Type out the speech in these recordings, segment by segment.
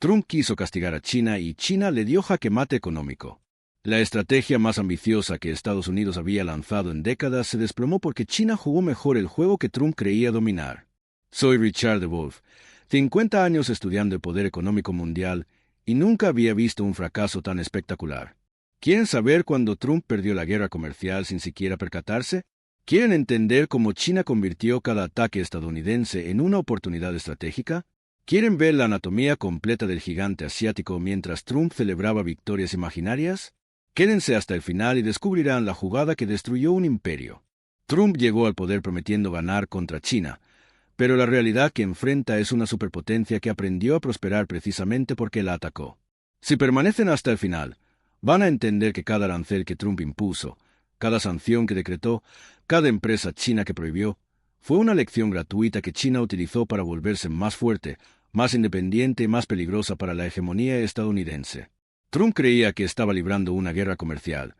Trump quiso castigar a China y China le dio jaque mate económico. La estrategia más ambiciosa que Estados Unidos había lanzado en décadas se desplomó porque China jugó mejor el juego que Trump creía dominar. Soy Richard DeWolf, 50 años estudiando el poder económico mundial y nunca había visto un fracaso tan espectacular. ¿Quieren saber cuándo Trump perdió la guerra comercial sin siquiera percatarse? ¿Quieren entender cómo China convirtió cada ataque estadounidense en una oportunidad estratégica? ¿Quieren ver la anatomía completa del gigante asiático mientras Trump celebraba victorias imaginarias? Quédense hasta el final y descubrirán la jugada que destruyó un imperio. Trump llegó al poder prometiendo ganar contra China, pero la realidad que enfrenta es una superpotencia que aprendió a prosperar precisamente porque la atacó. Si permanecen hasta el final, van a entender que cada arancel que Trump impuso, cada sanción que decretó, cada empresa china que prohibió, fue una lección gratuita que China utilizó para volverse más fuerte, más independiente y más peligrosa para la hegemonía estadounidense. Trump creía que estaba librando una guerra comercial,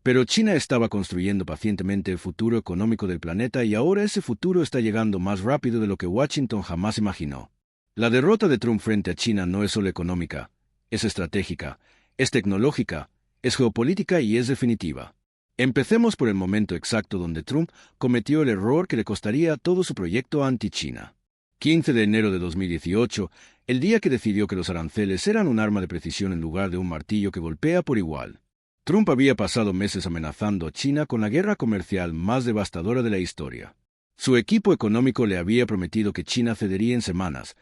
pero China estaba construyendo pacientemente el futuro económico del planeta y ahora ese futuro está llegando más rápido de lo que Washington jamás imaginó. La derrota de Trump frente a China no es solo económica, es estratégica, es tecnológica, es geopolítica y es definitiva. Empecemos por el momento exacto donde Trump cometió el error que le costaría todo su proyecto anti-China. 15 de enero de 2018, el día que decidió que los aranceles eran un arma de precisión en lugar de un martillo que golpea por igual. Trump había pasado meses amenazando a China con la guerra comercial más devastadora de la historia. Su equipo económico le había prometido que China cedería en semanas,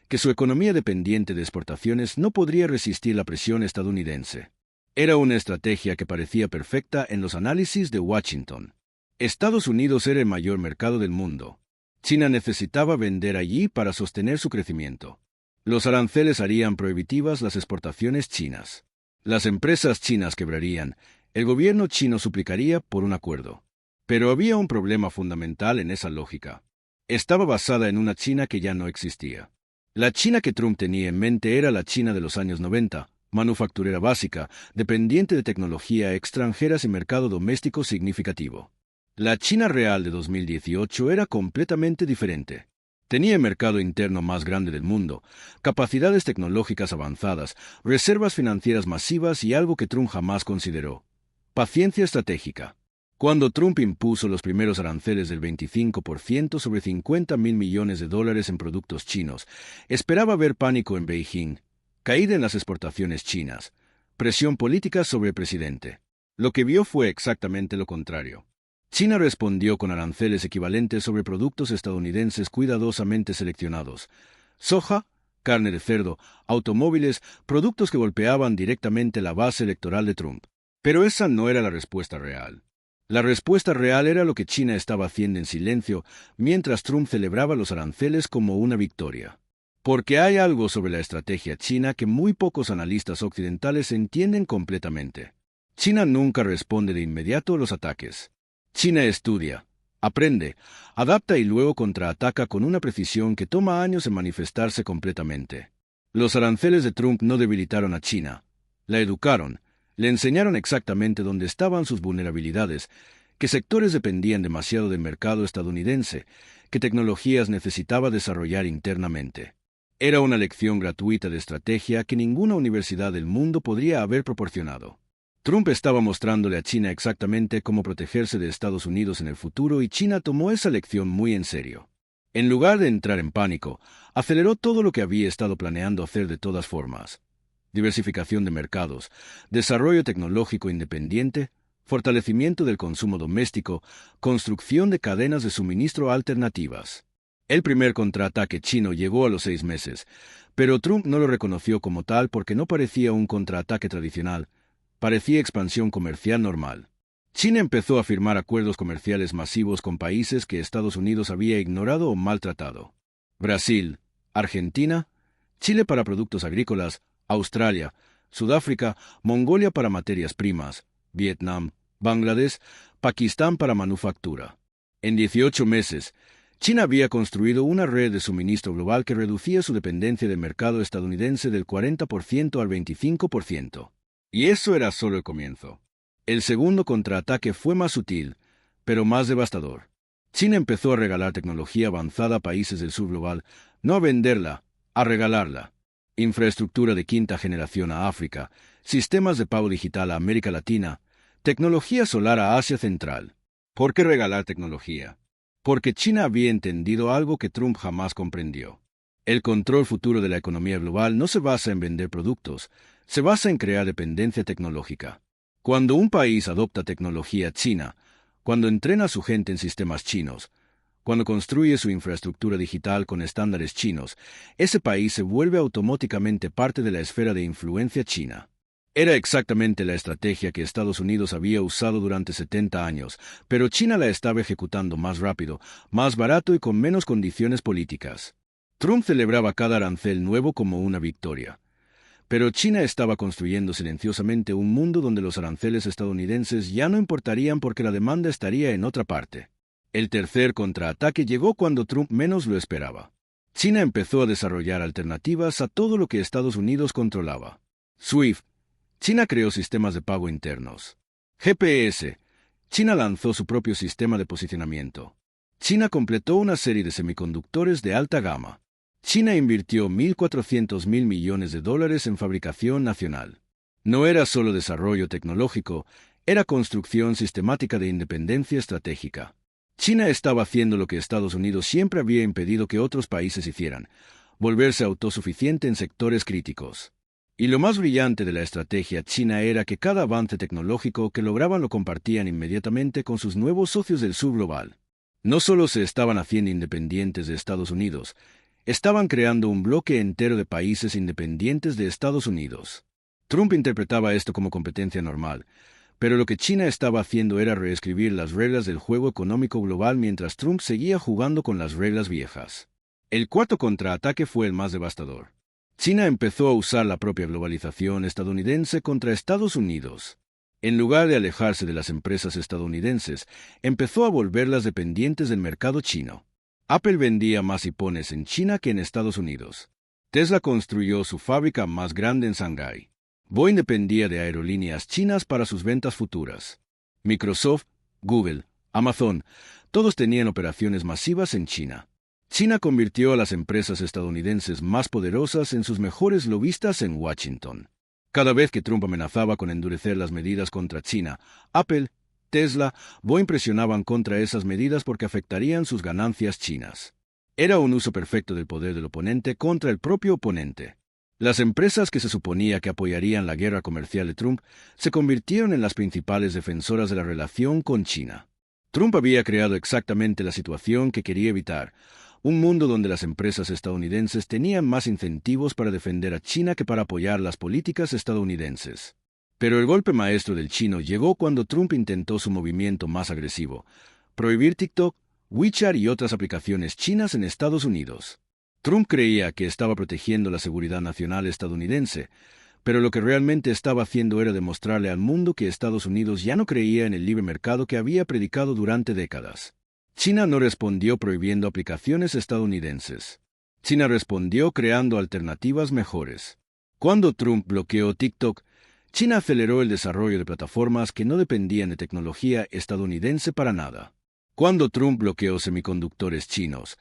que su economía dependiente de exportaciones no podría resistir la presión estadounidense. Era una estrategia que parecía perfecta en los análisis de Washington. Estados Unidos era el mayor mercado del mundo. China necesitaba vender allí para sostener su crecimiento. Los aranceles harían prohibitivas las exportaciones chinas. Las empresas chinas quebrarían, el gobierno chino suplicaría por un acuerdo. Pero había un problema fundamental en esa lógica. Estaba basada en una China que ya no existía. La China que Trump tenía en mente era la China de los años 90, manufacturera básica, dependiente de tecnología extranjera y mercado doméstico significativo. La China real de 2018 era completamente diferente. Tenía el mercado interno más grande del mundo, capacidades tecnológicas avanzadas, reservas financieras masivas y algo que Trump jamás consideró: paciencia estratégica. Cuando Trump impuso los primeros aranceles del 25% sobre $50.000 millones en productos chinos, esperaba ver pánico en Beijing, caída en las exportaciones chinas, presión política sobre el presidente. Lo que vio fue exactamente lo contrario. China respondió con aranceles equivalentes sobre productos estadounidenses cuidadosamente seleccionados: soja, carne de cerdo, automóviles, productos que golpeaban directamente la base electoral de Trump. Pero esa no era la respuesta real. La respuesta real era lo que China estaba haciendo en silencio mientras Trump celebraba los aranceles como una victoria. Porque hay algo sobre la estrategia china que muy pocos analistas occidentales entienden completamente. China nunca responde de inmediato a los ataques. China estudia, aprende, adapta y luego contraataca con una precisión que toma años en manifestarse completamente. Los aranceles de Trump no debilitaron a China, la educaron, le enseñaron exactamente dónde estaban sus vulnerabilidades, qué sectores dependían demasiado del mercado estadounidense, qué tecnologías necesitaba desarrollar internamente. Era una lección gratuita de estrategia que ninguna universidad del mundo podría haber proporcionado. Trump estaba mostrándole a China exactamente cómo protegerse de Estados Unidos en el futuro y China tomó esa lección muy en serio. En lugar de entrar en pánico, aceleró todo lo que había estado planeando hacer de todas formas: diversificación de mercados, desarrollo tecnológico independiente, fortalecimiento del consumo doméstico, construcción de cadenas de suministro alternativas. El primer contraataque chino llegó a los 6 meses, pero Trump no lo reconoció como tal porque no parecía un contraataque tradicional. Parecía expansión comercial normal. China empezó a firmar acuerdos comerciales masivos con países que Estados Unidos había ignorado o maltratado: Brasil, Argentina, Chile para productos agrícolas, Australia, Sudáfrica, Mongolia para materias primas, Vietnam, Bangladesh, Pakistán para manufactura. En 18 meses, China había construido una red de suministro global que reducía su dependencia del mercado estadounidense del 40% al 25%. Y eso era solo el comienzo. El segundo contraataque fue más sutil, pero más devastador. China empezó a regalar tecnología avanzada a países del sur global, no a venderla, a regalarla. infraestructura de quinta generación a África, sistemas de pago digital a América Latina, tecnología solar a Asia Central. ¿Por qué regalar tecnología? Porque China había entendido algo que Trump jamás comprendió. El control futuro de la economía global no se basa en vender productos, se basa en crear dependencia tecnológica. Cuando un país adopta tecnología china, cuando entrena a su gente en sistemas chinos, cuando construye su infraestructura digital con estándares chinos, ese país se vuelve automáticamente parte de la esfera de influencia china. Era exactamente la estrategia que Estados Unidos había usado durante 70 años, pero China la estaba ejecutando más rápido, más barato y con menos condiciones políticas. Trump celebraba cada arancel nuevo como una victoria. Pero China estaba construyendo silenciosamente un mundo donde los aranceles estadounidenses ya no importarían porque la demanda estaría en otra parte. El tercer contraataque llegó cuando Trump menos lo esperaba. China empezó a desarrollar alternativas a todo lo que Estados Unidos controlaba. SWIFT. China creó sistemas de pago internos. GPS. China lanzó su propio sistema de posicionamiento. China completó una serie de semiconductores de alta gama. China invirtió $1.400 millones en fabricación nacional. No era solo desarrollo tecnológico, era construcción sistemática de independencia estratégica. China estaba haciendo lo que Estados Unidos siempre había impedido que otros países hicieran, volverse autosuficiente en sectores críticos. Y lo más brillante de la estrategia china era que cada avance tecnológico que lograban lo compartían inmediatamente con sus nuevos socios del sur global. No solo se estaban haciendo independientes de Estados Unidos, estaban creando un bloque entero de países independientes de Estados Unidos. Trump interpretaba esto como competencia normal, pero lo que China estaba haciendo era reescribir las reglas del juego económico global mientras Trump seguía jugando con las reglas viejas. El cuarto contraataque fue el más devastador. China empezó a usar la propia globalización estadounidense contra Estados Unidos. En lugar de alejarse de las empresas estadounidenses, empezó a volverlas dependientes del mercado chino. Apple vendía más iPhones en China que en Estados Unidos. Tesla construyó su fábrica más grande en Shanghái. Boeing dependía de aerolíneas chinas para sus ventas futuras. Microsoft, Google, Amazon, todos tenían operaciones masivas en China. China convirtió a las empresas estadounidenses más poderosas en sus mejores lobistas en Washington. Cada vez que Trump amenazaba con endurecer las medidas contra China, Apple, Tesla, Boeing presionaban contra esas medidas porque afectarían sus ganancias chinas. Era un uso perfecto del poder del oponente contra el propio oponente. Las empresas que se suponía que apoyarían la guerra comercial de Trump se convirtieron en las principales defensoras de la relación con China. Trump había creado exactamente la situación que quería evitar, un mundo donde las empresas estadounidenses tenían más incentivos para defender a China que para apoyar las políticas estadounidenses. Pero el golpe maestro del chino llegó cuando Trump intentó su movimiento más agresivo: prohibir TikTok, WeChat y otras aplicaciones chinas en Estados Unidos. Trump creía que estaba protegiendo la seguridad nacional estadounidense, pero lo que realmente estaba haciendo era demostrarle al mundo que Estados Unidos ya no creía en el libre mercado que había predicado durante décadas. China no respondió prohibiendo aplicaciones estadounidenses. China respondió creando alternativas mejores. Cuando Trump bloqueó TikTok, China aceleró el desarrollo de plataformas que no dependían de tecnología estadounidense para nada. Cuando Trump bloqueó semiconductores chinos,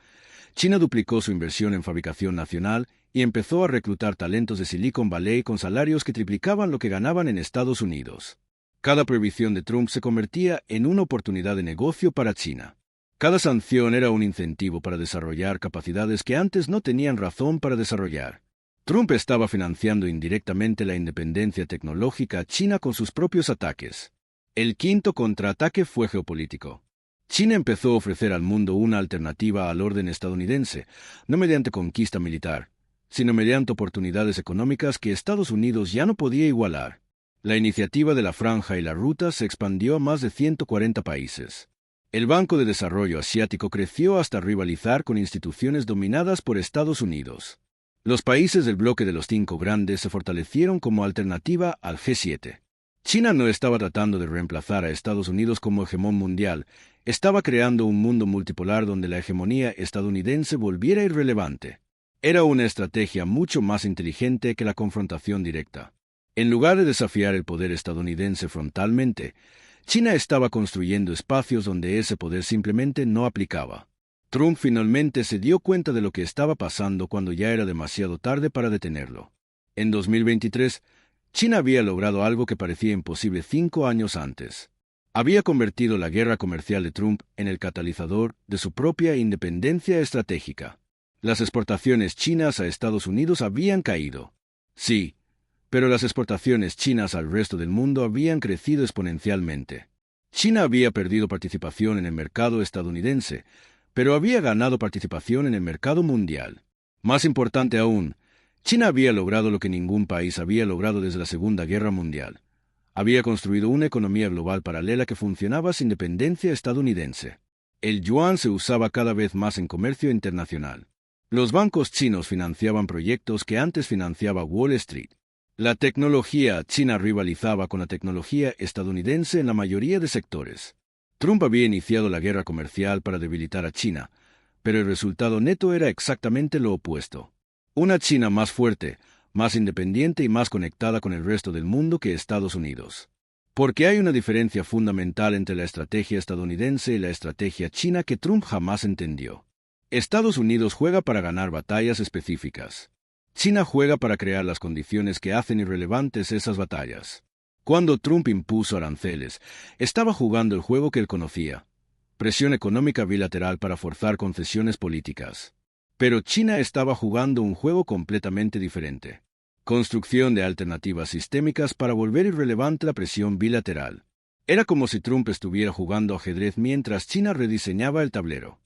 China duplicó su inversión en fabricación nacional y empezó a reclutar talentos de Silicon Valley con salarios que triplicaban lo que ganaban en Estados Unidos. Cada prohibición de Trump se convertía en una oportunidad de negocio para China. Cada sanción era un incentivo para desarrollar capacidades que antes no tenían razón para desarrollar. Trump estaba financiando indirectamente la independencia tecnológica china con sus propios ataques. El quinto contraataque fue geopolítico. China empezó a ofrecer al mundo una alternativa al orden estadounidense, no mediante conquista militar, sino mediante oportunidades económicas que Estados Unidos ya no podía igualar. La iniciativa de la Franja y la Ruta se expandió a más de 140 países. El Banco de Desarrollo Asiático creció hasta rivalizar con instituciones dominadas por Estados Unidos. Los países del bloque de los 5 grandes se fortalecieron como alternativa al G7. China no estaba tratando de reemplazar a Estados Unidos como hegemón mundial, estaba creando un mundo multipolar donde la hegemonía estadounidense volviera irrelevante. Era una estrategia mucho más inteligente que la confrontación directa. En lugar de desafiar el poder estadounidense frontalmente, China estaba construyendo espacios donde ese poder simplemente no aplicaba. Trump finalmente se dio cuenta de lo que estaba pasando cuando ya era demasiado tarde para detenerlo. En 2023, China había logrado algo que parecía imposible 5 años antes. Había convertido la guerra comercial de Trump en el catalizador de su propia independencia estratégica. Las exportaciones chinas a Estados Unidos habían caído. Sí, pero las exportaciones chinas al resto del mundo habían crecido exponencialmente. China había perdido participación en el mercado estadounidense, pero había ganado participación en el mercado mundial. Más importante aún, China había logrado lo que ningún país había logrado desde la Segunda Guerra Mundial. Había construido una economía global paralela que funcionaba sin dependencia estadounidense. El yuan se usaba cada vez más en comercio internacional. Los bancos chinos financiaban proyectos que antes financiaba Wall Street. La tecnología china rivalizaba con la tecnología estadounidense en la mayoría de sectores. Trump había iniciado la guerra comercial para debilitar a China, pero el resultado neto era exactamente lo opuesto. Una China más fuerte, más independiente y más conectada con el resto del mundo que Estados Unidos. Porque hay una diferencia fundamental entre la estrategia estadounidense y la estrategia china que Trump jamás entendió. Estados Unidos juega para ganar batallas específicas. China juega para crear las condiciones que hacen irrelevantes esas batallas. Cuando Trump impuso aranceles, estaba jugando el juego que él conocía: presión económica bilateral para forzar concesiones políticas. Pero China estaba jugando un juego completamente diferente: construcción de alternativas sistémicas para volver irrelevante la presión bilateral. Era como si Trump estuviera jugando ajedrez mientras China rediseñaba el tablero.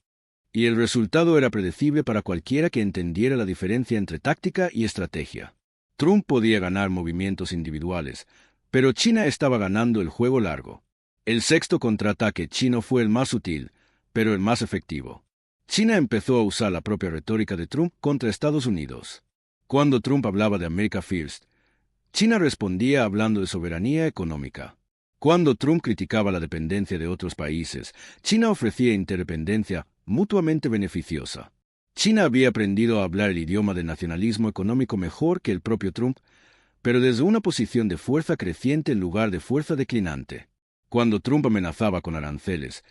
Y el resultado era predecible para cualquiera que entendiera la diferencia entre táctica y estrategia. Trump podía ganar movimientos individuales, pero China estaba ganando el juego largo. El sexto contraataque chino fue el más sutil, pero el más efectivo. China empezó a usar la propia retórica de Trump contra Estados Unidos. Cuando Trump hablaba de America First, China respondía hablando de soberanía económica. Cuando Trump criticaba la dependencia de otros países, China ofrecía interdependencia mutuamente beneficiosa. China había aprendido a hablar el idioma del nacionalismo económico mejor que el propio Trump, pero desde una posición de fuerza creciente en lugar de fuerza declinante. Cuando Trump amenazaba con aranceles,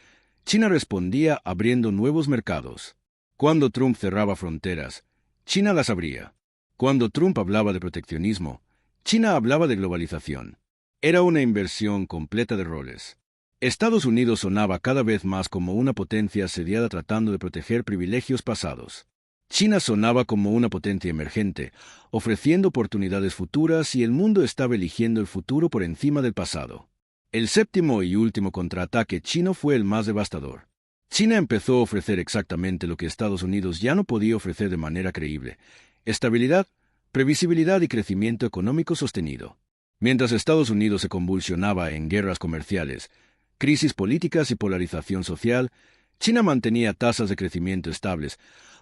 China respondía abriendo nuevos mercados. Cuando Trump cerraba fronteras, China las abría. Cuando Trump hablaba de proteccionismo, China hablaba de globalización. Era una inversión completa de roles. Estados Unidos sonaba cada vez más como una potencia asediada tratando de proteger privilegios pasados. China sonaba como una potencia emergente, ofreciendo oportunidades futuras, y el mundo estaba eligiendo el futuro por encima del pasado. El séptimo y último contraataque chino fue el más devastador. China empezó a ofrecer exactamente lo que Estados Unidos ya no podía ofrecer de manera creíble: estabilidad, previsibilidad y crecimiento económico sostenido. Mientras Estados Unidos se convulsionaba en guerras comerciales, crisis políticas y polarización social, China mantenía tasas de crecimiento estables,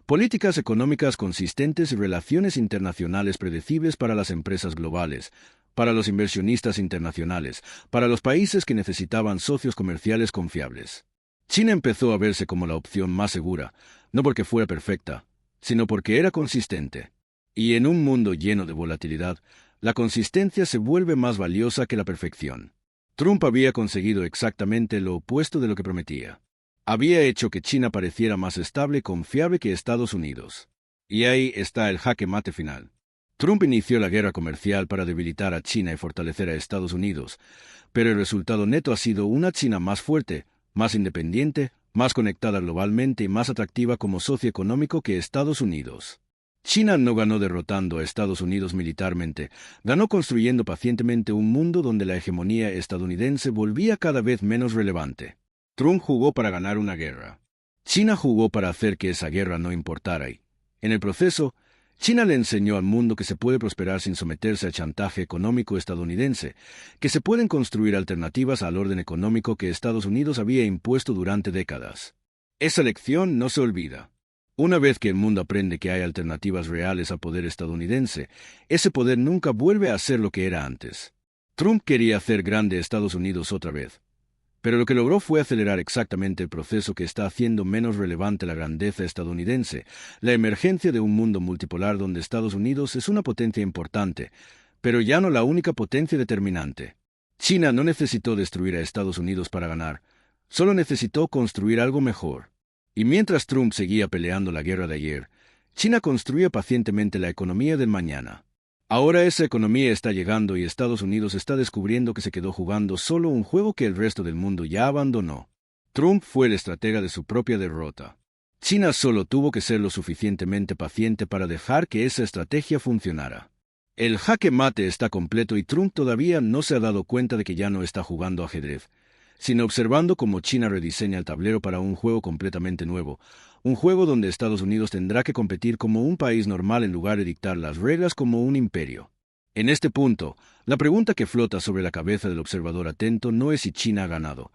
políticas económicas consistentes y relaciones internacionales predecibles para las empresas globales, para los inversionistas internacionales, para los países que necesitaban socios comerciales confiables. China empezó a verse como la opción más segura, no porque fuera perfecta, sino porque era consistente. Y en un mundo lleno de volatilidad, la consistencia se vuelve más valiosa que la perfección. Trump había conseguido exactamente lo opuesto de lo que prometía. Había hecho que China pareciera más estable y confiable que Estados Unidos. Y ahí está el jaque mate final. Trump inició la guerra comercial para debilitar a China y fortalecer a Estados Unidos, pero el resultado neto ha sido una China más fuerte, más independiente, más conectada globalmente y más atractiva como socio económico que Estados Unidos. China no ganó derrotando a Estados Unidos militarmente, ganó construyendo pacientemente un mundo donde la hegemonía estadounidense volvía cada vez menos relevante. Trump jugó para ganar una guerra. China jugó para hacer que esa guerra no importara y, en el proceso, China le enseñó al mundo que se puede prosperar sin someterse al chantaje económico estadounidense, que se pueden construir alternativas al orden económico que Estados Unidos había impuesto durante décadas. Esa lección no se olvida. Una vez que el mundo aprende que hay alternativas reales al poder estadounidense, ese poder nunca vuelve a ser lo que era antes. Trump quería hacer grande a Estados Unidos otra vez, pero lo que logró fue acelerar exactamente el proceso que está haciendo menos relevante la grandeza estadounidense, la emergencia de un mundo multipolar donde Estados Unidos es una potencia importante, pero ya no la única potencia determinante. China no necesitó destruir a Estados Unidos para ganar, solo necesitó construir algo mejor. Y mientras Trump seguía peleando la guerra de ayer, China construía pacientemente la economía del mañana. Ahora esa economía está llegando y Estados Unidos está descubriendo que se quedó jugando solo un juego que el resto del mundo ya abandonó. Trump fue el estratega de su propia derrota. China solo tuvo que ser lo suficientemente paciente para dejar que esa estrategia funcionara. El jaque mate está completo y Trump todavía no se ha dado cuenta de que ya no está jugando ajedrez, sino observando cómo China rediseña el tablero para un juego completamente nuevo, un juego donde Estados Unidos tendrá que competir como un país normal en lugar de dictar las reglas como un imperio. En este punto, la pregunta que flota sobre la cabeza del observador atento no es si China ha ganado,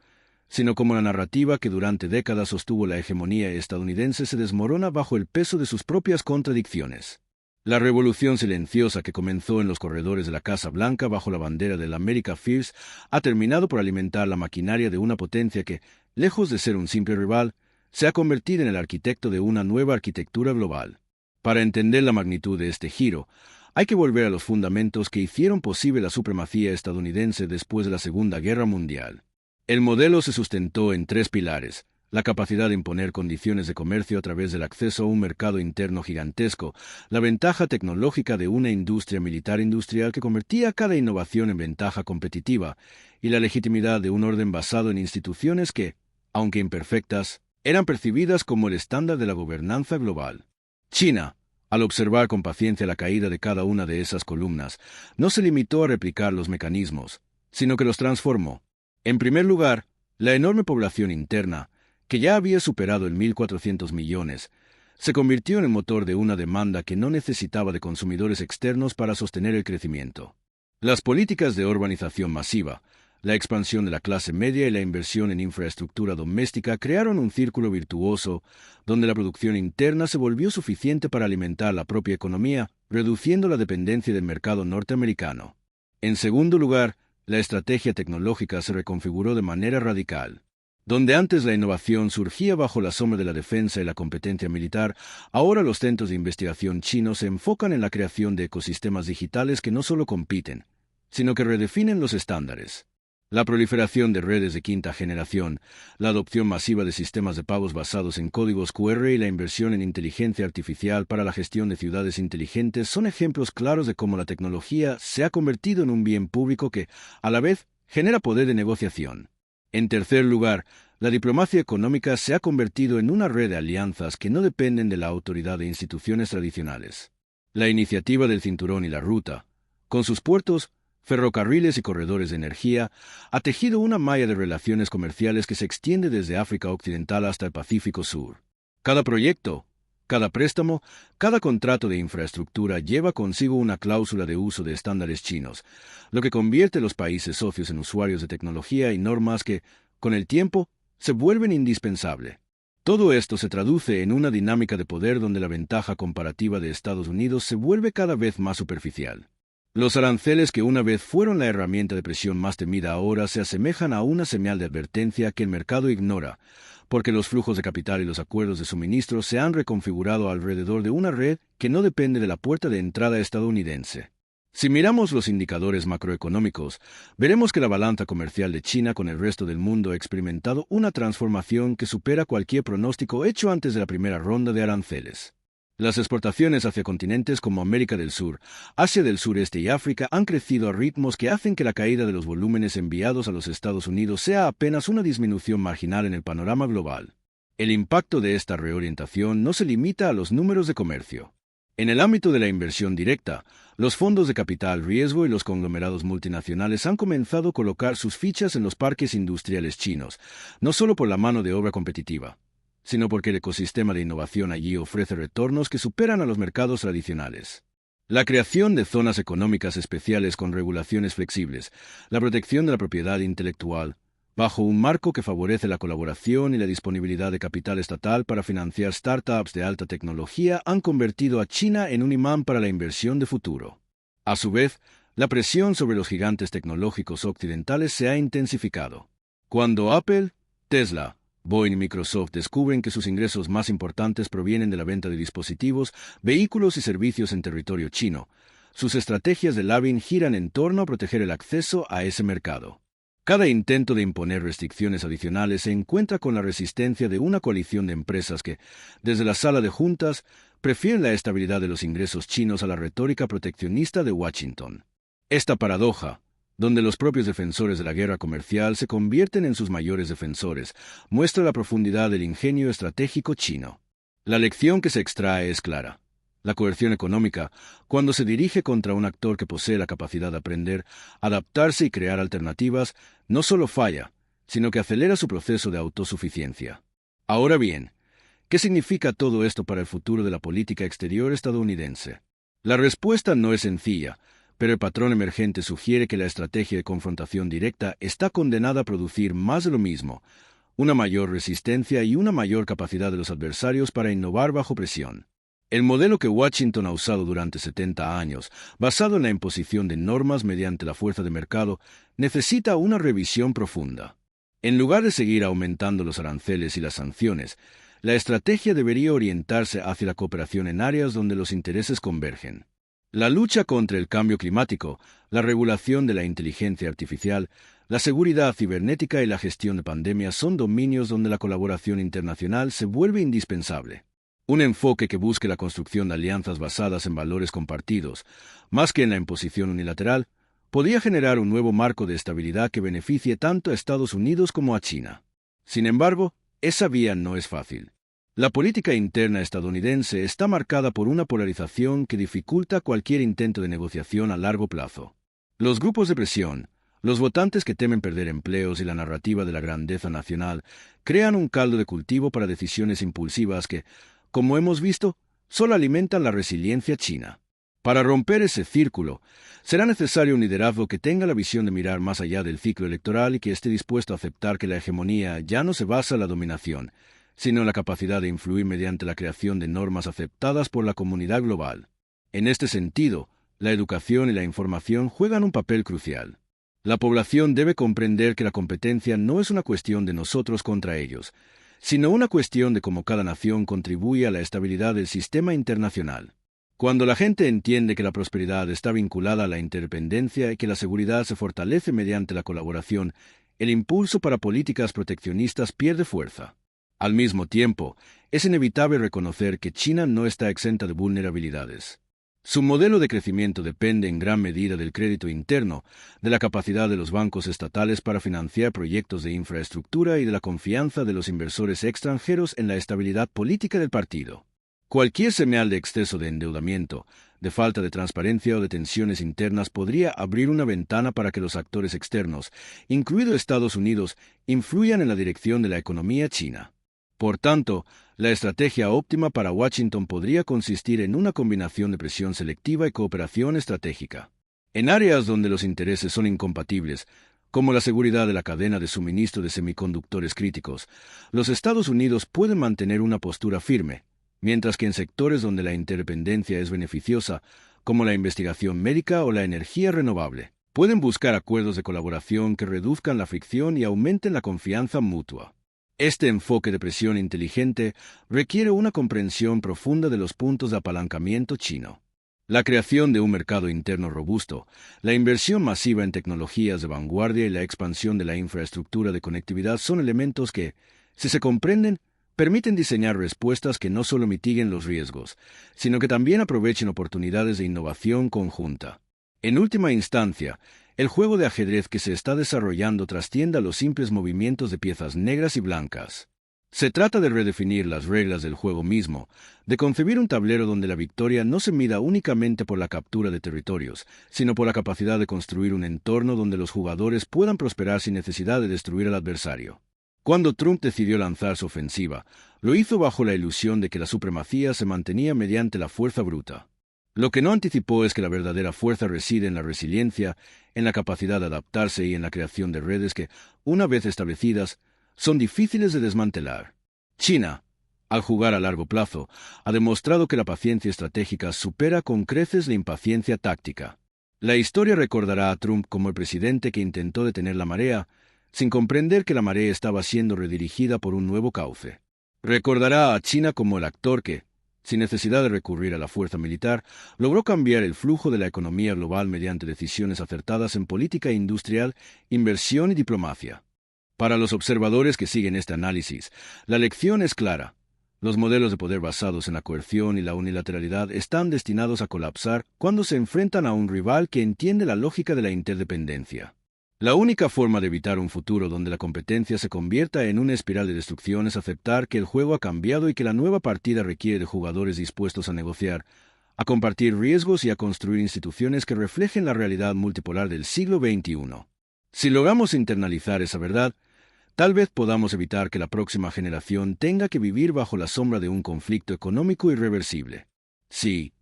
sino cómo la narrativa que durante décadas sostuvo la hegemonía estadounidense se desmorona bajo el peso de sus propias contradicciones. La revolución silenciosa que comenzó en los corredores de la Casa Blanca bajo la bandera del America First ha terminado por alimentar la maquinaria de una potencia que, lejos de ser un simple rival, se ha convertido en el arquitecto de una nueva arquitectura global. Para entender la magnitud de este giro, hay que volver a los fundamentos que hicieron posible la supremacía estadounidense después de la Segunda Guerra Mundial. El modelo se sustentó en tres pilares: la capacidad de imponer condiciones de comercio a través del acceso a un mercado interno gigantesco, la ventaja tecnológica de una industria militar industrial que convertía cada innovación en ventaja competitiva, y la legitimidad de un orden basado en instituciones que, aunque imperfectas, eran percibidas como el estándar de la gobernanza global. China, al observar con paciencia la caída de cada una de esas columnas, no se limitó a replicar los mecanismos, sino que los transformó. En primer lugar, la enorme población interna, que ya había superado el 1.400 millones, se convirtió en el motor de una demanda que no necesitaba de consumidores externos para sostener el crecimiento. Las políticas de urbanización masiva, la expansión de la clase media y la inversión en infraestructura doméstica crearon un círculo virtuoso donde la producción interna se volvió suficiente para alimentar la propia economía, reduciendo la dependencia del mercado norteamericano. En segundo lugar, la estrategia tecnológica se reconfiguró de manera radical. Donde antes la innovación surgía bajo la sombra de la defensa y la competencia militar, ahora los centros de investigación chinos se enfocan en la creación de ecosistemas digitales que no solo compiten, sino que redefinen los estándares. La proliferación de redes de quinta generación, la adopción masiva de sistemas de pagos basados en códigos QR y la inversión en inteligencia artificial para la gestión de ciudades inteligentes son ejemplos claros de cómo la tecnología se ha convertido en un bien público que, a la vez, genera poder de negociación. En tercer lugar, la diplomacia económica se ha convertido en una red de alianzas que no dependen de la autoridad de instituciones tradicionales. La iniciativa del Cinturón y la Ruta, con sus puertos, ferrocarriles y corredores de energía, ha tejido una malla de relaciones comerciales que se extiende desde África Occidental hasta el Pacífico Sur. Cada proyecto, cada préstamo, cada contrato de infraestructura lleva consigo una cláusula de uso de estándares chinos, lo que convierte a los países socios en usuarios de tecnología y normas que, con el tiempo, se vuelven indispensables. Todo esto se traduce en una dinámica de poder donde la ventaja comparativa de Estados Unidos se vuelve cada vez más superficial. Los aranceles que una vez fueron la herramienta de presión más temida ahora se asemejan a una señal de advertencia que el mercado ignora, porque los flujos de capital y los acuerdos de suministro se han reconfigurado alrededor de una red que no depende de la puerta de entrada estadounidense. Si miramos los indicadores macroeconómicos, veremos que la balanza comercial de China con el resto del mundo ha experimentado una transformación que supera cualquier pronóstico hecho antes de la primera ronda de aranceles. Las exportaciones hacia continentes como América del Sur, Asia del Sureste y África han crecido a ritmos que hacen que la caída de los volúmenes enviados a los Estados Unidos sea apenas una disminución marginal en el panorama global. El impacto de esta reorientación no se limita a los números de comercio. En el ámbito de la inversión directa, los fondos de capital riesgo y los conglomerados multinacionales han comenzado a colocar sus fichas en los parques industriales chinos, no solo por la mano de obra competitiva, sino porque el ecosistema de innovación allí ofrece retornos que superan a los mercados tradicionales. La creación de zonas económicas especiales con regulaciones flexibles, la protección de la propiedad intelectual, bajo un marco que favorece la colaboración y la disponibilidad de capital estatal para financiar startups de alta tecnología han convertido a China en un imán para la inversión de futuro. A su vez, la presión sobre los gigantes tecnológicos occidentales se ha intensificado. Cuando Apple, Tesla, Boeing y Microsoft descubren que sus ingresos más importantes provienen de la venta de dispositivos, vehículos y servicios en territorio chino, sus estrategias de lobbying giran en torno a proteger el acceso a ese mercado. Cada intento de imponer restricciones adicionales se encuentra con la resistencia de una coalición de empresas que, desde la sala de juntas, prefieren la estabilidad de los ingresos chinos a la retórica proteccionista de Washington. Esta paradoja, donde los propios defensores de la guerra comercial se convierten en sus mayores defensores, muestra la profundidad del ingenio estratégico chino. La lección que se extrae es clara. La coerción económica, cuando se dirige contra un actor que posee la capacidad de aprender, adaptarse y crear alternativas, no solo falla, sino que acelera su proceso de autosuficiencia. Ahora bien, ¿qué significa todo esto para el futuro de la política exterior estadounidense? La respuesta no es sencilla, pero el patrón emergente sugiere que la estrategia de confrontación directa está condenada a producir más de lo mismo, una mayor resistencia y una mayor capacidad de los adversarios para innovar bajo presión. El modelo que Washington ha usado durante 70 años, basado en la imposición de normas mediante la fuerza de mercado, necesita una revisión profunda. En lugar de seguir aumentando los aranceles y las sanciones, la estrategia debería orientarse hacia la cooperación en áreas donde los intereses convergen. La lucha contra el cambio climático, la regulación de la inteligencia artificial, la seguridad cibernética y la gestión de pandemias son dominios donde la colaboración internacional se vuelve indispensable. Un enfoque que busque la construcción de alianzas basadas en valores compartidos, más que en la imposición unilateral, podría generar un nuevo marco de estabilidad que beneficie tanto a Estados Unidos como a China. Sin embargo, esa vía no es fácil. La política interna estadounidense está marcada por una polarización que dificulta cualquier intento de negociación a largo plazo. Los grupos de presión, los votantes que temen perder empleos y la narrativa de la grandeza nacional crean un caldo de cultivo para decisiones impulsivas que, como hemos visto, solo alimentan la resiliencia china. Para romper ese círculo, será necesario un liderazgo que tenga la visión de mirar más allá del ciclo electoral y que esté dispuesto a aceptar que la hegemonía ya no se basa en la dominación, sino en la capacidad de influir mediante la creación de normas aceptadas por la comunidad global. En este sentido, la educación y la información juegan un papel crucial. La población debe comprender que la competencia no es una cuestión de nosotros contra ellos, sino una cuestión de cómo cada nación contribuye a la estabilidad del sistema internacional. Cuando la gente entiende que la prosperidad está vinculada a la interdependencia y que la seguridad se fortalece mediante la colaboración, el impulso para políticas proteccionistas pierde fuerza. Al mismo tiempo, es inevitable reconocer que China no está exenta de vulnerabilidades. Su modelo de crecimiento depende en gran medida del crédito interno, de la capacidad de los bancos estatales para financiar proyectos de infraestructura y de la confianza de los inversores extranjeros en la estabilidad política del partido. Cualquier señal de exceso de endeudamiento, de falta de transparencia o de tensiones internas podría abrir una ventana para que los actores externos, incluido Estados Unidos, influyan en la dirección de la economía china. Por tanto, la estrategia óptima para Washington podría consistir en una combinación de presión selectiva y cooperación estratégica. En áreas donde los intereses son incompatibles, como la seguridad de la cadena de suministro de semiconductores críticos, los Estados Unidos pueden mantener una postura firme, mientras que en sectores donde la interdependencia es beneficiosa, como la investigación médica o la energía renovable, pueden buscar acuerdos de colaboración que reduzcan la fricción y aumenten la confianza mutua. Este enfoque de presión inteligente requiere una comprensión profunda de los puntos de apalancamiento chino. La creación de un mercado interno robusto, la inversión masiva en tecnologías de vanguardia y la expansión de la infraestructura de conectividad son elementos que, si se comprenden, permiten diseñar respuestas que no solo mitiguen los riesgos, sino que también aprovechen oportunidades de innovación conjunta. En última instancia, el juego de ajedrez que se está desarrollando trasciende a los simples movimientos de piezas negras y blancas. Se trata de redefinir las reglas del juego mismo, de concebir un tablero donde la victoria no se mida únicamente por la captura de territorios, sino por la capacidad de construir un entorno donde los jugadores puedan prosperar sin necesidad de destruir al adversario. Cuando Trump decidió lanzar su ofensiva, lo hizo bajo la ilusión de que la supremacía se mantenía mediante la fuerza bruta. Lo que no anticipó es que la verdadera fuerza reside en la resiliencia, en la capacidad de adaptarse y en la creación de redes que, una vez establecidas, son difíciles de desmantelar. China, al jugar a largo plazo, ha demostrado que la paciencia estratégica supera con creces la impaciencia táctica. La historia recordará a Trump como el presidente que intentó detener la marea, sin comprender que la marea estaba siendo redirigida por un nuevo cauce. Recordará a China como el actor que, Sin necesidad de recurrir a la fuerza militar, logró cambiar el flujo de la economía global mediante decisiones acertadas en política industrial, inversión y diplomacia. Para los observadores que siguen este análisis, la lección es clara. Los modelos de poder basados en la coerción y la unilateralidad están destinados a colapsar cuando se enfrentan a un rival que entiende la lógica de la interdependencia. La única forma de evitar un futuro donde la competencia se convierta en una espiral de destrucción es aceptar que el juego ha cambiado y que la nueva partida requiere de jugadores dispuestos a negociar, a compartir riesgos y a construir instituciones que reflejen la realidad multipolar del siglo XXI. Si logramos internalizar esa verdad, tal vez podamos evitar que la próxima generación tenga que vivir bajo la sombra de un conflicto económico irreversible. Sí.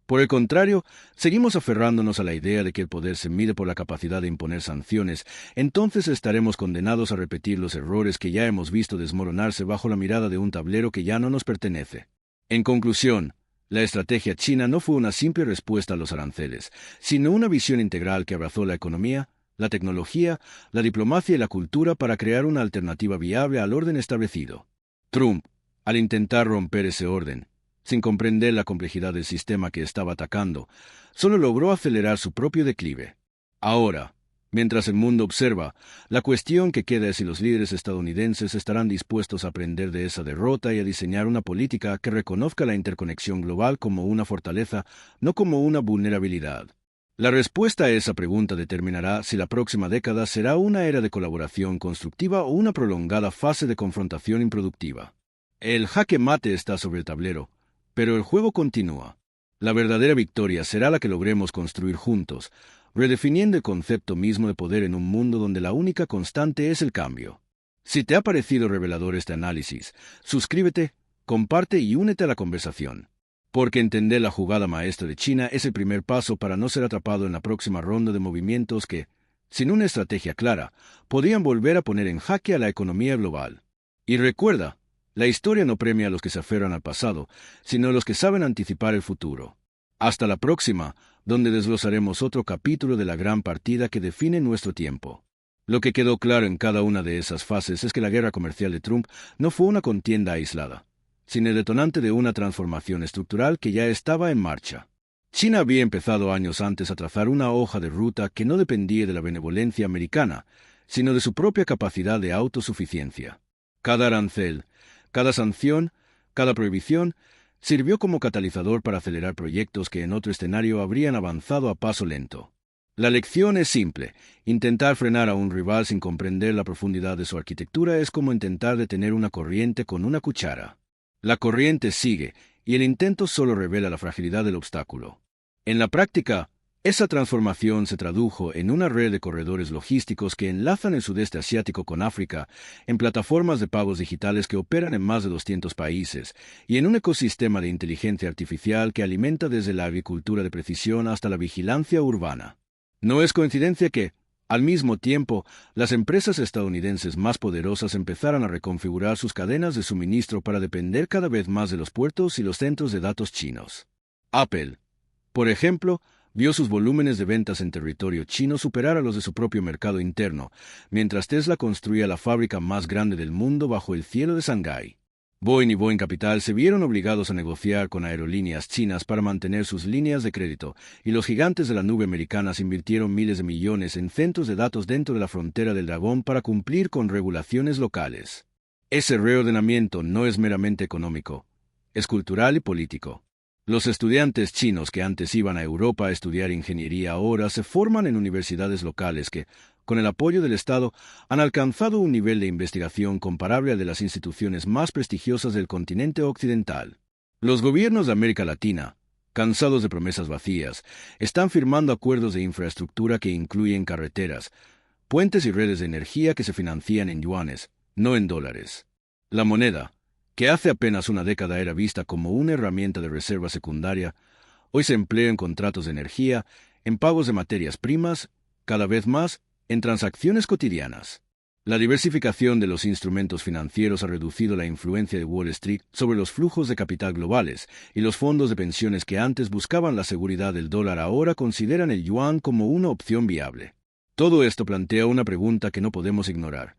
Por el contrario, seguimos aferrándonos a la idea de que el poder se mide por la capacidad de imponer sanciones, entonces estaremos condenados a repetir los errores que ya hemos visto desmoronarse bajo la mirada de un tablero que ya no nos pertenece. En conclusión, la estrategia china no fue una simple respuesta a los aranceles, sino una visión integral que abrazó la economía, la tecnología, la diplomacia y la cultura para crear una alternativa viable al orden establecido. Trump, al intentar romper ese orden, sin comprender la complejidad del sistema que estaba atacando, solo logró acelerar su propio declive. Ahora, mientras el mundo observa, la cuestión que queda es si los líderes estadounidenses estarán dispuestos a aprender de esa derrota y a diseñar una política que reconozca la interconexión global como una fortaleza, no como una vulnerabilidad. La respuesta a esa pregunta determinará si la próxima década será una era de colaboración constructiva o una prolongada fase de confrontación improductiva. El jaque mate está sobre el tablero, pero el juego continúa. La verdadera victoria será la que logremos construir juntos, redefiniendo el concepto mismo de poder en un mundo donde la única constante es el cambio. Si te ha parecido revelador este análisis, suscríbete, comparte y únete a la conversación. Porque entender la jugada maestra de China es el primer paso para no ser atrapado en la próxima ronda de movimientos que, sin una estrategia clara, podrían volver a poner en jaque a la economía global. Y recuerda, la historia no premia a los que se aferran al pasado, sino a los que saben anticipar el futuro. Hasta la próxima, donde desglosaremos otro capítulo de la gran partida que define nuestro tiempo. Lo que quedó claro en cada una de esas fases es que la guerra comercial de Trump no fue una contienda aislada, sino el detonante de una transformación estructural que ya estaba en marcha. China había empezado años antes a trazar una hoja de ruta que no dependía de la benevolencia americana, sino de su propia capacidad de autosuficiencia. Cada arancel, cada sanción, cada prohibición, sirvió como catalizador para acelerar proyectos que en otro escenario habrían avanzado a paso lento. La lección es simple. Intentar frenar a un rival sin comprender la profundidad de su arquitectura es como intentar detener una corriente con una cuchara. La corriente sigue, y el intento solo revela la fragilidad del obstáculo. En la práctica, esa transformación se tradujo en una red de corredores logísticos que enlazan el sudeste asiático con África, en plataformas de pagos digitales que operan en más de 200 países, y en un ecosistema de inteligencia artificial que alimenta desde la agricultura de precisión hasta la vigilancia urbana. No es coincidencia que, al mismo tiempo, las empresas estadounidenses más poderosas empezaran a reconfigurar sus cadenas de suministro para depender cada vez más de los puertos y los centros de datos chinos. Apple, por ejemplo, vio sus volúmenes de ventas en territorio chino superar a los de su propio mercado interno, mientras Tesla construía la fábrica más grande del mundo bajo el cielo de Shanghái. Boeing y Boeing Capital se vieron obligados a negociar con aerolíneas chinas para mantener sus líneas de crédito, y los gigantes de la nube americanas invirtieron miles de millones en centros de datos dentro de la frontera del dragón para cumplir con regulaciones locales. Ese reordenamiento no es meramente económico, es cultural y político. Los estudiantes chinos que antes iban a Europa a estudiar ingeniería ahora se forman en universidades locales que, con el apoyo del Estado, han alcanzado un nivel de investigación comparable al de las instituciones más prestigiosas del continente occidental. Los gobiernos de América Latina, cansados de promesas vacías, están firmando acuerdos de infraestructura que incluyen carreteras, puentes y redes de energía que se financian en yuanes, no en dólares. La moneda, que hace apenas una década era vista como una herramienta de reserva secundaria, hoy se emplea en contratos de energía, en pagos de materias primas, cada vez más, en transacciones cotidianas. La diversificación de los instrumentos financieros ha reducido la influencia de Wall Street sobre los flujos de capital globales, y los fondos de pensiones que antes buscaban la seguridad del dólar ahora consideran el yuan como una opción viable. Todo esto plantea una pregunta que no podemos ignorar.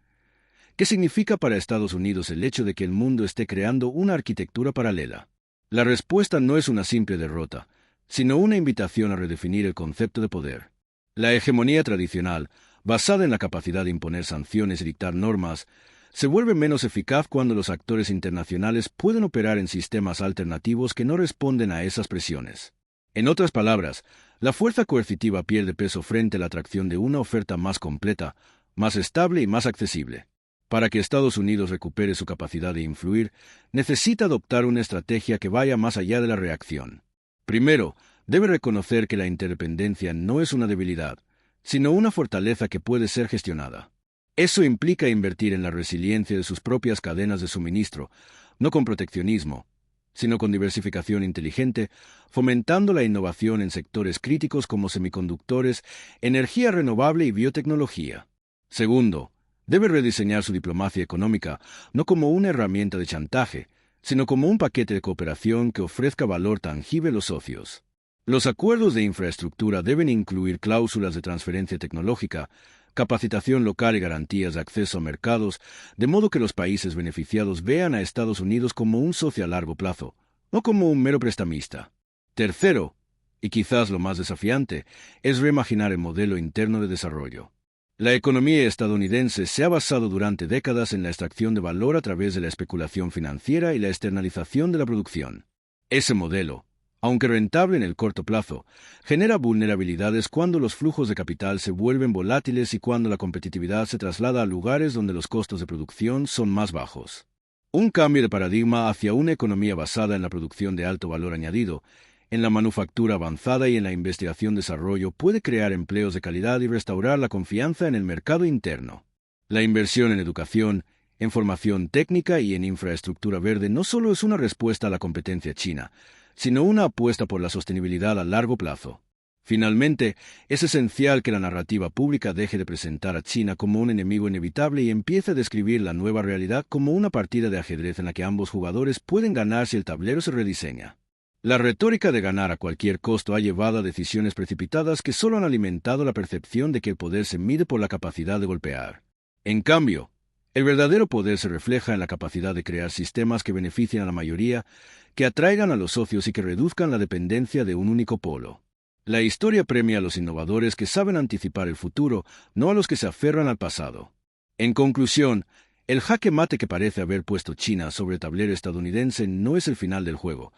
¿Qué significa para Estados Unidos el hecho de que el mundo esté creando una arquitectura paralela? La respuesta no es una simple derrota, sino una invitación a redefinir el concepto de poder. La hegemonía tradicional, basada en la capacidad de imponer sanciones y dictar normas, se vuelve menos eficaz cuando los actores internacionales pueden operar en sistemas alternativos que no responden a esas presiones. En otras palabras, la fuerza coercitiva pierde peso frente a la atracción de una oferta más completa, más estable y más accesible. Para que Estados Unidos recupere su capacidad de influir, necesita adoptar una estrategia que vaya más allá de la reacción. Primero, debe reconocer que la interdependencia no es una debilidad, sino una fortaleza que puede ser gestionada. Eso implica invertir en la resiliencia de sus propias cadenas de suministro, no con proteccionismo, sino con diversificación inteligente, fomentando la innovación en sectores críticos como semiconductores, energía renovable y biotecnología. Segundo, debe rediseñar su diplomacia económica no como una herramienta de chantaje, sino como un paquete de cooperación que ofrezca valor tangible a los socios. Los acuerdos de infraestructura deben incluir cláusulas de transferencia tecnológica, capacitación local y garantías de acceso a mercados, de modo que los países beneficiados vean a Estados Unidos como un socio a largo plazo, no como un mero prestamista. Tercero, y quizás lo más desafiante, es reimaginar el modelo interno de desarrollo. La economía estadounidense se ha basado durante décadas en la extracción de valor a través de la especulación financiera y la externalización de la producción. Ese modelo, aunque rentable en el corto plazo, genera vulnerabilidades cuando los flujos de capital se vuelven volátiles y cuando la competitividad se traslada a lugares donde los costos de producción son más bajos. Un cambio de paradigma hacia una economía basada en la producción de alto valor añadido, en la manufactura avanzada y en la investigación-desarrollo puede crear empleos de calidad y restaurar la confianza en el mercado interno. La inversión en educación, en formación técnica y en infraestructura verde no solo es una respuesta a la competencia china, sino una apuesta por la sostenibilidad a largo plazo. Finalmente, es esencial que la narrativa pública deje de presentar a China como un enemigo inevitable y empiece a describir la nueva realidad como una partida de ajedrez en la que ambos jugadores pueden ganar si el tablero se rediseña. La retórica de ganar a cualquier costo ha llevado a decisiones precipitadas que solo han alimentado la percepción de que el poder se mide por la capacidad de golpear. En cambio, el verdadero poder se refleja en la capacidad de crear sistemas que beneficien a la mayoría, que atraigan a los socios y que reduzcan la dependencia de un único polo. La historia premia a los innovadores que saben anticipar el futuro, no a los que se aferran al pasado. En conclusión, el jaque mate que parece haber puesto China sobre el tablero estadounidense no es el final del juego,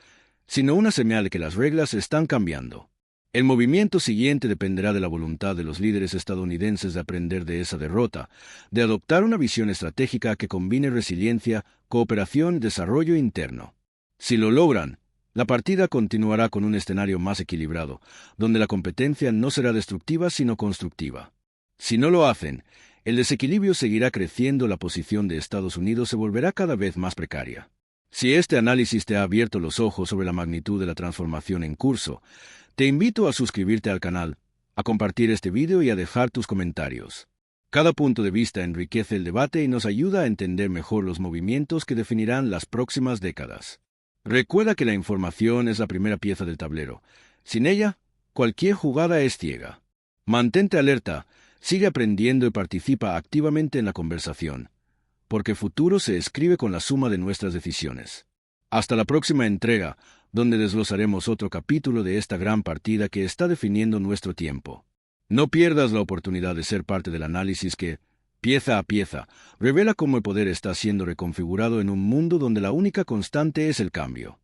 sino una señal de que las reglas están cambiando. El movimiento siguiente dependerá de la voluntad de los líderes estadounidenses de aprender de esa derrota, de adoptar una visión estratégica que combine resiliencia, cooperación y desarrollo interno. Si lo logran, la partida continuará con un escenario más equilibrado, donde la competencia no será destructiva sino constructiva. Si no lo hacen, el desequilibrio seguirá creciendo y la posición de Estados Unidos se volverá cada vez más precaria. Si este análisis te ha abierto los ojos sobre la magnitud de la transformación en curso, te invito a suscribirte al canal, a compartir este video y a dejar tus comentarios. Cada punto de vista enriquece el debate y nos ayuda a entender mejor los movimientos que definirán las próximas décadas. Recuerda que la información es la primera pieza del tablero. Sin ella, cualquier jugada es ciega. Mantente alerta, sigue aprendiendo y participa activamente en la conversación, porque el futuro se escribe con la suma de nuestras decisiones. Hasta la próxima entrega, donde desglosaremos otro capítulo de esta gran partida que está definiendo nuestro tiempo. No pierdas la oportunidad de ser parte del análisis que, pieza a pieza, revela cómo el poder está siendo reconfigurado en un mundo donde la única constante es el cambio.